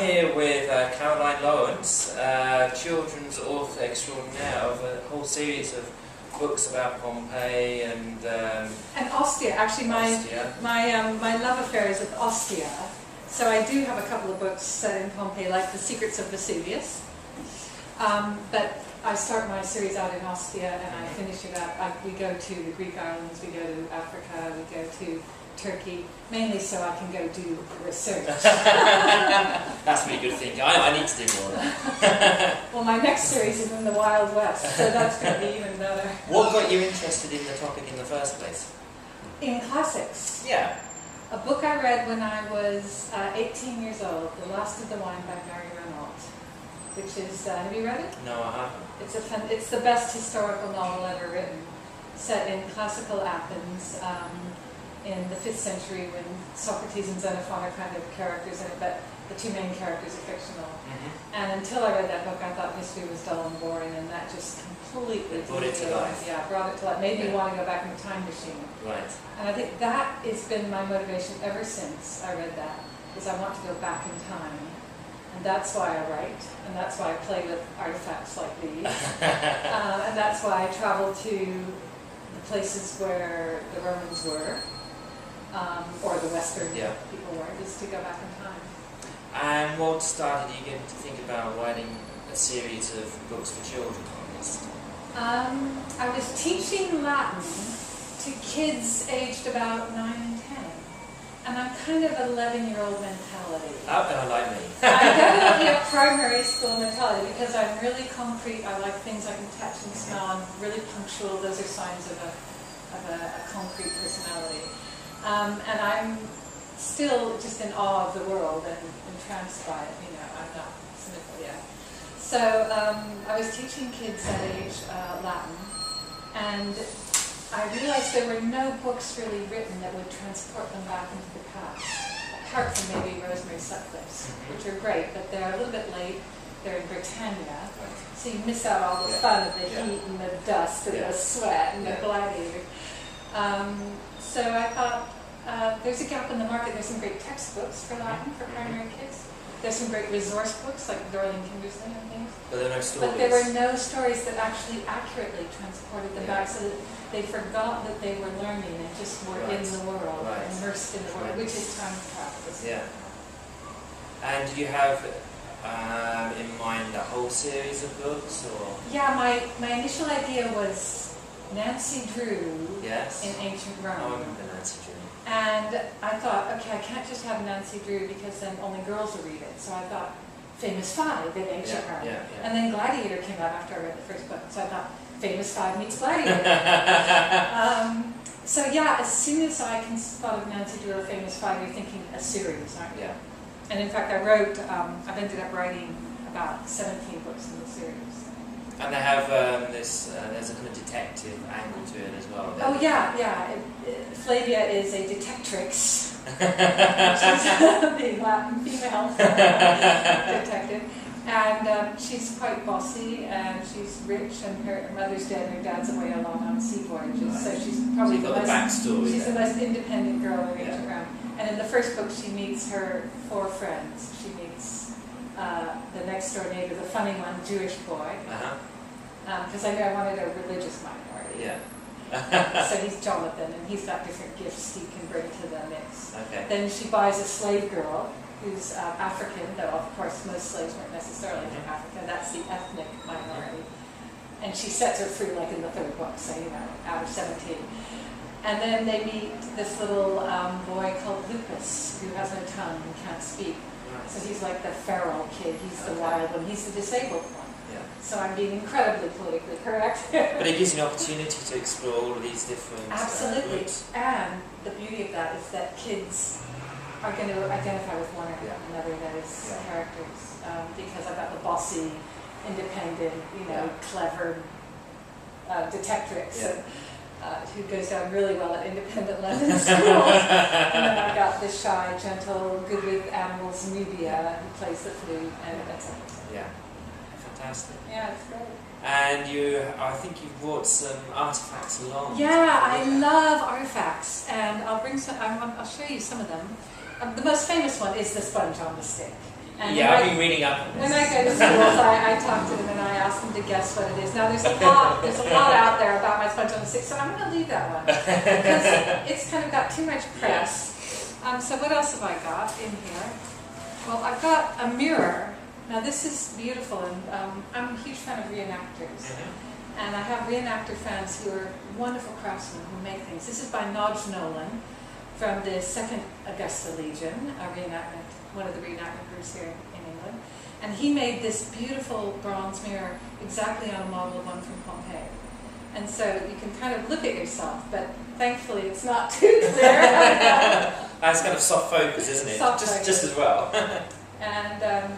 here with Caroline Lawrence, children's author extraordinaire of a whole series of books about Pompeii and Ostia. Actually, Ostia. my love affair is with Ostia. So I do have a couple of books set in Pompeii, like The Secrets of Vesuvius. But I start my series out in Ostia, and I finish it out. We go to the Greek islands, we go to Africa, we go to Turkey, mainly so I can go do research. That's a really good thing. I need to do more of that. Well, my next series is in the Wild West, so that's going to be even better. What got you interested in the topic in the first place? In classics. Yeah. A book I read when I was 18 years old, The Last of the Wine by Mary Renault, which is, have you read it? No, I haven't. It's the best historical novel ever written, set in classical Athens, in the 5th century, when Socrates and Xenophon are kind of characters in it, but the two main characters are fictional. And until I read that book, I thought history was dull and boring, and that just completely brought it to life. Yeah, brought it to life. Made me want to go back in the time machine. Right. And I think that has been my motivation ever since I read that, is I want to go back in time. And that's why I write, and that's why I play with artifacts like these. And that's why I travel to the places where the Romans were, or the Western people were, just to go back in time. And what started you getting to think about writing a series of books for children on this? I was teaching Latin to kids aged about 9 and 10. And I'm kind of 11-year-old mentality. Oh, like me. I'm definitely a primary school mentality because I'm really concrete. I like things I can touch and smell. I'm really punctual. Those are signs of a concrete personality. And I'm still just in awe of the world and entranced by it. You know, I'm not cynical yet. So I was teaching kids that age Latin, and I realized there were no books really written that would transport them back into the past, apart from maybe Rosemary Sutcliffe's, which are great, but they're a little bit late. They're in Britannia, so you miss out all the fun of the heat and the dust and the sweat and the gladiator. So I thought, there's a gap in the market. There's some great textbooks for Latin for primary kids. There's some great resource books like Dorling Kindersley and things. But there were no stories. But there were no stories that actually accurately transported them back, so that they forgot that they were learning and just were in the world, immersed in the world, which is time travel. Yeah. And did you have in mind a whole series of books, or? Yeah, my initial idea was Nancy Drew in ancient Rome. I remember Nancy Drew. And I thought, okay, I can't just have Nancy Drew because then only girls will read it. So I thought, Famous Five in ancient Rome. And then Gladiator came out after I read the first book. So I thought, Famous Five meets Gladiator. So yeah, as soon as I thought of Nancy Drew or Famous Five, you're thinking a series, aren't you? And in fact, I've ended up writing about 17 books in the series. And they have there's a kind of detective angle to it as well. Oh yeah. Flavia is a detectrix, which is the Latin female detective, and she's quite bossy, and she's rich, and her mother's dead, and her dad's away along on sea voyages, so she's probably the most independent girl in ancient Rome. And in the first book, she meets her 4 friends. She meets the next door neighbor, the funny one, Jewish boy. Because I knew I wanted a religious minority. So he's Jonathan, and he's got different gifts he can bring to the mix. Then she buys a slave girl who's African, though of course most slaves weren't necessarily from Africa. That's the ethnic minority. And she sets her free like in the 3rd book, so out of 17. And then they meet this little boy called Lupus, who has no tongue and can't speak. So he's like the feral kid, he's the wild one, he's the disabled one. So I'm being incredibly politically correct. But it gives you an opportunity to explore all of these different routes. And the beauty of that is that kids are going to identify with one or another of those characters. Because I've got the bossy, independent, clever detectrix who goes down really well at independent London schools. And then I've got the shy, gentle, good with animals Nubia who plays the flute, and etc. Fantastic. Yeah, it's great. And I think you've brought some artifacts along. Yeah, I love artifacts, and I'll bring some. I'll show you some of them. The most famous one is the sponge on the stick, And Yeah, I've been reading up on this. when I go to schools, I talk to them and I ask them to guess what it is. Now there's a lot out there about my sponge on the stick, so I'm going to leave that one because it's kind of got too much press. So what else have I got in here? Well, I've got a mirror. Now this is beautiful, and I'm a huge fan of reenactors. And I have reenactor fans who are wonderful craftsmen who make things. This is by Nodge Nolan from the 2nd Augusta Legion, a reenactment, one of the reenactment groups here in England. And he made this beautiful bronze mirror exactly on a model of one from Pompeii. And so you can kind of look at yourself, but thankfully it's not too clear. That's kind of soft focus, isn't it? Soft just focus. as well. And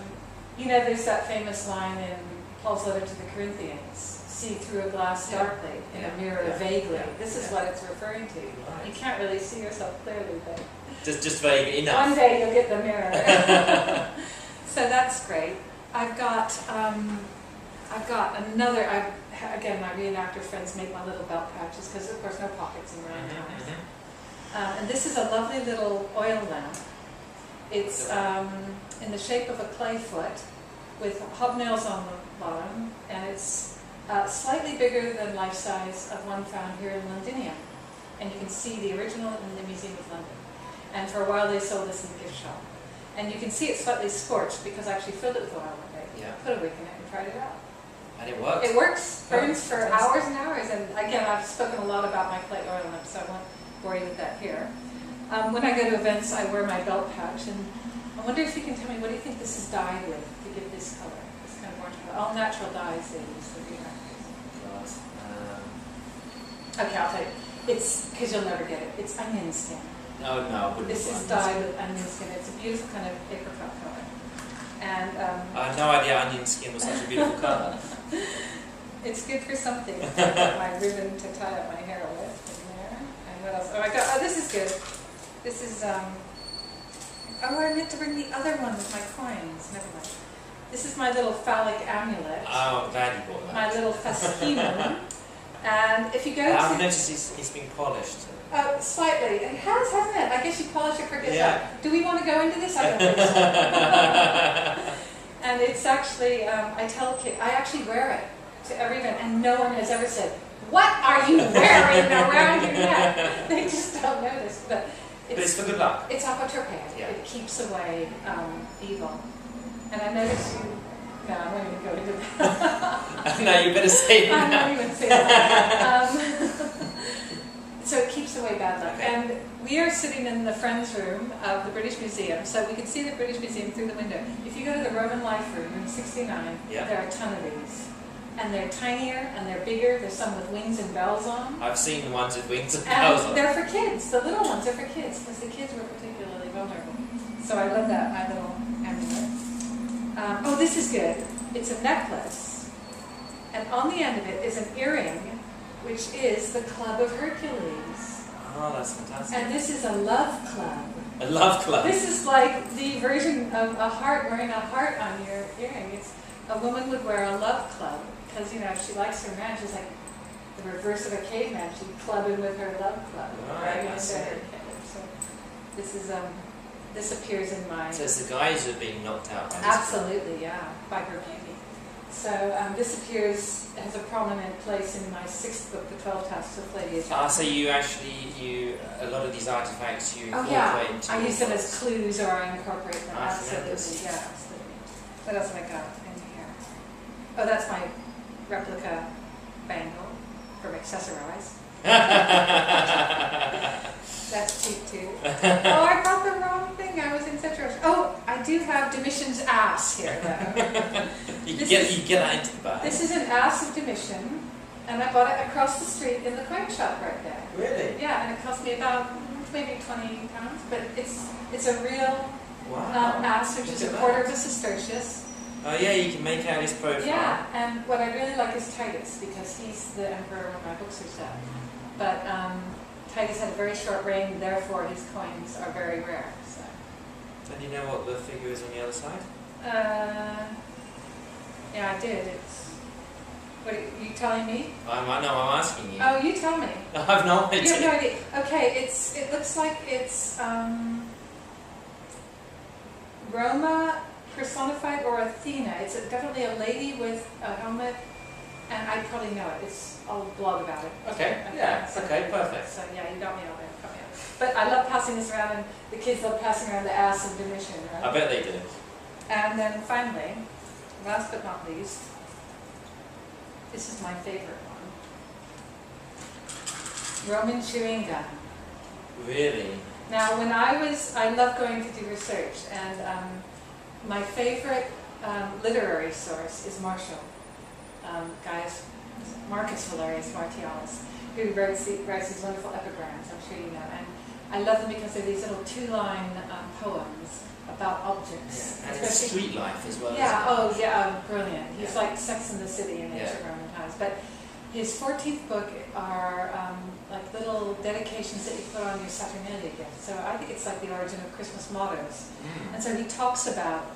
you know, there's that famous line in Paul's letter to the Corinthians, see through a glass darkly, in a mirror vaguely. This is what it's referring to. Right. You can't really see yourself clearly, but Just vague enough. one day you'll get the mirror. So that's great. I've got another, again, my reenactor friends make my little belt pouches, because of course no pockets in round times. And this is a lovely little oil lamp. It's in the shape of a clay foot with hobnails on the bottom, and it's slightly bigger than life size of one found here in Londinium. And you can see the original in the Museum of London. And for a while they sold this in the gift shop. And you can see it's slightly scorched because I actually filled it with oil one day. Yeah. Put a wick in it and tried it out. And it works. It works, burns for fantastic. hours and hours. And again, I've spoken a lot about my clay oil lamp, so I won't bore you with that here. When I go to events, I wear my belt pouch, and I wonder if you can tell me, what do you think this is dyed with to give this color? This kind of orange color. All natural dyes they use, the reenactors. Okay, I'll tell you. It's, because you'll never get it, it's onion skin. No, wouldn't This is dyed with onion skin. It's a beautiful kind of apricot color. And I had no idea onion skin was such a beautiful colour. it's good for something. I've got my ribbon to tie up my hair with in there. And what else? Oh, I got, this is good. This is, oh, I meant to bring the other one with my coins. Never mind. This is my little phallic amulet. Oh, I'm glad you bought that. My little fascinum. And if you go I've to... noticed it's been polished. Slightly. It has, hasn't it? I guess you polish it for good Yeah. luck. Do we want to go into this? I don't think so. And it's actually, I tell kids, I actually wear it to every event, and no one has ever said, "What are you wearing around your neck?" They just don't notice. But it's for good luck. It's apotropaic. Yeah. It keeps away evil. And I noticed you... No, I won't even go into that. No, you better say I'm that. not even saying that. So it keeps away bad luck. Okay. And we are sitting in the Friends room of the British Museum, so we can see the British Museum through the window. If you go to the Roman Life room in 69, Yeah. there are a ton of these. And they're tinier and they're bigger. There's some with wings and bells on. I've seen the ones with wings and bells And on. they're for kids. The little ones are for kids because the kids were particularly vulnerable. So I love that, my little amulet. Oh, this is good. It's a necklace. And on the end of it is an earring, which is the Club of Hercules. Oh, that's fantastic. And this is a love club. A love club. This is like the version of a heart, wearing a heart on your earring. It's, a woman would wear a love club because, you know, if she likes her man, she's like the reverse of a caveman. She'd club in with her love club. Right, I into see. her cave. So this is this appears in my... So it's the guys who are being knocked out by this. Absolutely, yeah, by her beauty. So this appears, has a prominent place in my 6th book, The 12 Tasks of Lady Ajah. So you actually, a lot of these artifacts you Oh incorporate yeah, into I use them as books. clues or I incorporate them, absolutely, tremendous. yeah, absolutely. What else have I got in here? Oh, that's my replica bangle from Accessorize. That's cheap too. Oh, I brought the wrong thing, I was in such a rush. Oh, I do have Domitian's ass here though. you This get is- that into the bag. This is an ass of Domitian, and I bought it across the street in the coin shop right there. Really? Yeah, and it cost me about maybe £20, but it's a real Wow. ass, which Look is at a that. quarter of a sestertius. Oh yeah, you can make out his profile. Yeah, and what I really like is Titus, because he's the emperor when my books are set. But Titus had a very short reign, therefore his coins are very rare. So. So do you know what the figure is on the other side? Yeah, I did. It's. What are you telling me? I'm asking you. Oh, you tell me. I have no idea. You have no idea. Okay, it looks like it's Roma personified, or Athena. It's definitely a lady with a helmet, and I probably know it. I'll blog about it. Okay, okay, perfect. So yeah, you got me on there. But I love passing this around, and the kids love passing around the ass of Domitian, right? I bet they do. And then finally, last but not least, this is my favorite one. Roman chewing gum. Really? Now, I love going to do research, and my favorite literary source is Martial, Marcus Valerius Martialis, who writes these wonderful epigrams, I'm sure you know. And I love them because they're these little 2-line poems about objects. Yeah. And it's street life as well. Yeah, brilliant. He's Yeah. like Sex and the City in ancient Roman times. But his 14th book are like little dedications that you put on your Saturnalia gift. So I think it's like the origin of Christmas mottos. And so he talks about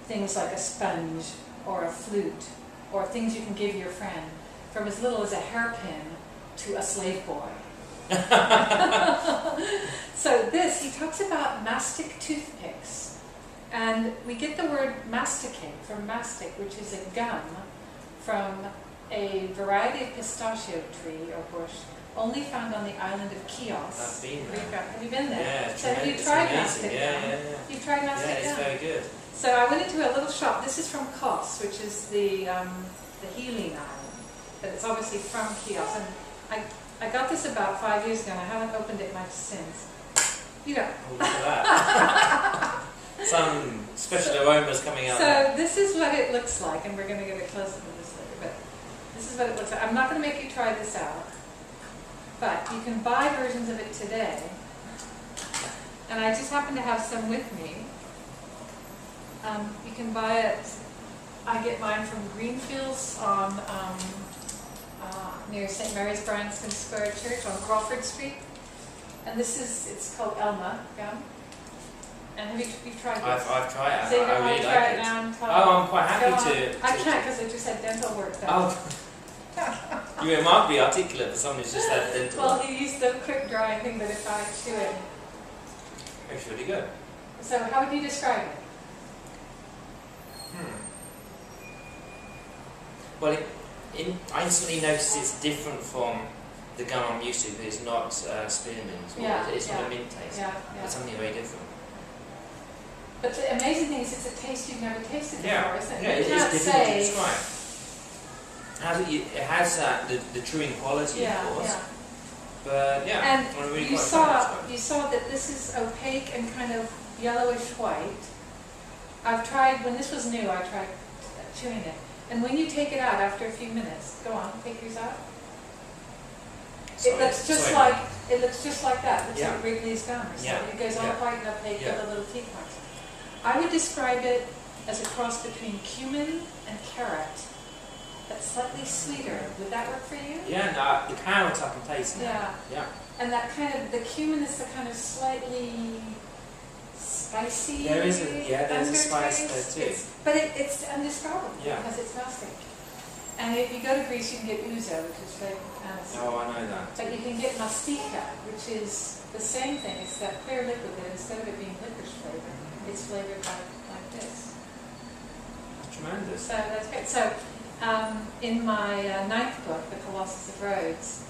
things like a sponge or a flute or things you can give your friend, from as little as a hairpin to a slave boy. So he talks about mastic toothpicks. And we get the word masticate from mastic, which is a gum from a variety of pistachio tree or bush, only found on the island of Chios. I've been there. Have you been there? Yeah, So have you it's tried amazing. mastic Yeah, gum? yeah, yeah. You've tried mastic Yeah, it's gum? very good. So I went into a little shop. This is from Kos, which is the Hellene island, but it's obviously from Chios. And I got this about 5 years ago, and I haven't opened it much since. You know. Oh, look at that. Some special aromas coming out. So this is what it looks like, and we're going to get a close-up of this later. But this is what it looks like. I'm not going to make you try this out, but you can buy versions of it today. And I just happen to have some with me. You can buy it. I get mine from Greenfields on near St. Mary's Branston Square Church on Crawford Street. And it's called Elma gum. And have you tried this? I've tried it. So you I don't want really to try like it it. now and tell Oh, I'm quite happy go to. on. I can't because I just had dental work done. Oh. You're remarkably articulate for someone who's just had dental. Well, he used the quick drying thing, but if I chew it. It's really good. So how would you describe it? Well, I instantly notice it's different from the gum I'm used to, but it's not spearmint. It's not a mint taste. It's something very different. But the amazing thing is it's a taste you've never tasted before, isn't it? Yeah, You it can't is difficult to say- describe. It has the chewing quality, of course. But And I'm really you quite saw that this is opaque and kind of yellowish white. When this was new, I tried chewing it. And when you take it out after a few minutes, go on, take yours out. It looks just like that. It looks like Wrigley's gum or something. It goes all white and opaque with the little teeth marks. I would describe it as a cross between cumin and carrot. That's slightly sweeter. Would that work for you? Yeah, no, the carrots I can taste now. Yeah. And that kind of, the cumin is the kind of slightly spicy. There's a spice there too. But it's indescribable Yeah. because it's mastic. And if you go to Greece, you can get ouzo, which is flavored with aniseed. Oh, I know that. But you can get mastika, which is the same thing. It's that clear liquid that instead of it being licorice flavor, it's flavored like this. Tremendous. So that's great. So in my 9th book, The Colossus of Rhodes,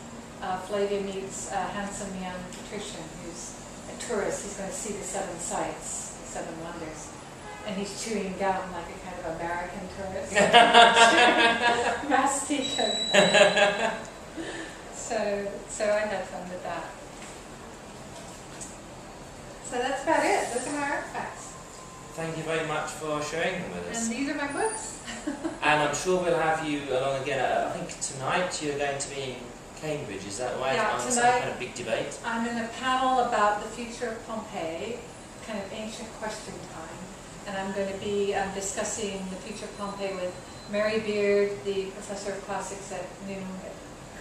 Flavia meets a handsome young patrician who's a tourist. He's going to see the 7 sights, the 7 wonders. And he's chewing gum like a kind of American tourist. Mastica. So I had fun with that. So that's about it. Those are my artifacts. Thank you very much for sharing them with us. And these are my books. And I'm sure we'll have you along again. I think tonight you're going to be in Cambridge, is that right? Yeah, on some tonight kind of big debate. I'm in a panel about the future of Pompeii, kind of ancient question time. And I'm going to be discussing the future of Pompeii with Mary Beard, the professor of classics at New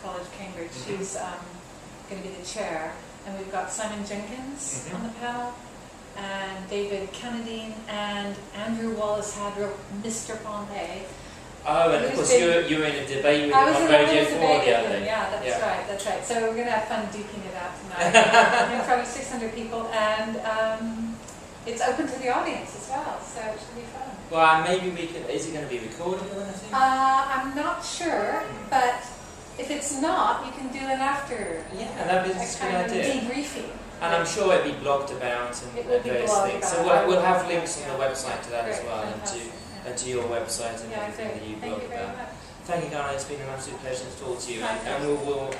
College, Cambridge. She's going to be the chair. And we've got Simon Jenkins on the panel, and David Kennedy, and Andrew Wallace Hadrill, Mr. Pompeii. Oh, and of course you were in a debate with him I was on in Radio a 4 debate the with other him, day. yeah, that's right. So we're going to have fun duking it out tonight in front of 600 people, and it's open to the audience as well, so it should be fun. Well, maybe we could. Is it going to be recorded or anything? I'm not sure, but if it's not, you can do an after. Yeah, that'd be a good idea. Debriefing. And I'm sure it'd be blogged about and various things. So we'll have links on the website to that as well, and to your website and everything that you blog about. Thank you, Garnet. It's been an absolute pleasure to talk to you, and we'll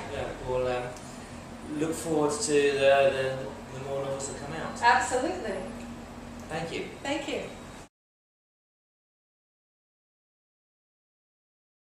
look forward to the more novels that come out. Absolutely. Thank you. Thank you.